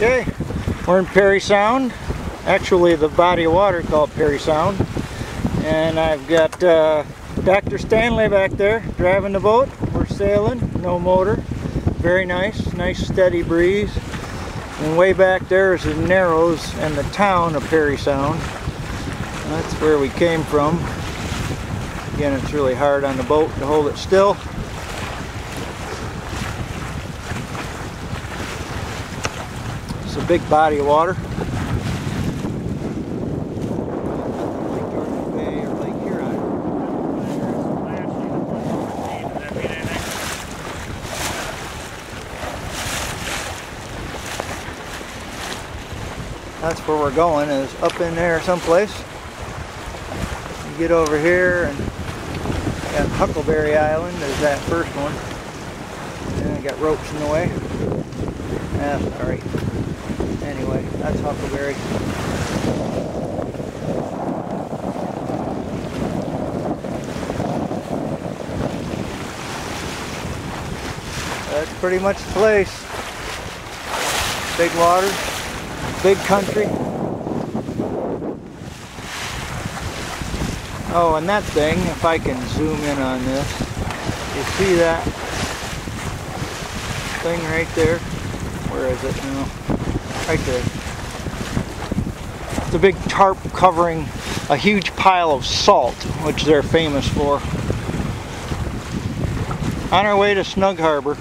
Okay, we're in Parry Sound. Actually, the body of water is called Parry Sound. And I've got Dr. Stanley back there driving the boat. We're sailing, no motor. Very nice, nice steady breeze. And way back there is the Narrows and the town of Parry Sound. That's where we came from. Again, it's really hard on the boat to hold it still. It's a big body of water. That's where we're going, is up in there someplace. You get over here and got Huckleberry Island, there's that first one. And I got ropes in the way. Sorry. Anyway, that's Huckleberry. That's pretty much the place. Big water. Big country. Oh, and that thing, if I can zoom in on this, you see that thing right there? Where is it now? Right there. It's a big tarp covering a huge pile of salt, which they're famous for. On our way to Snug Harbor.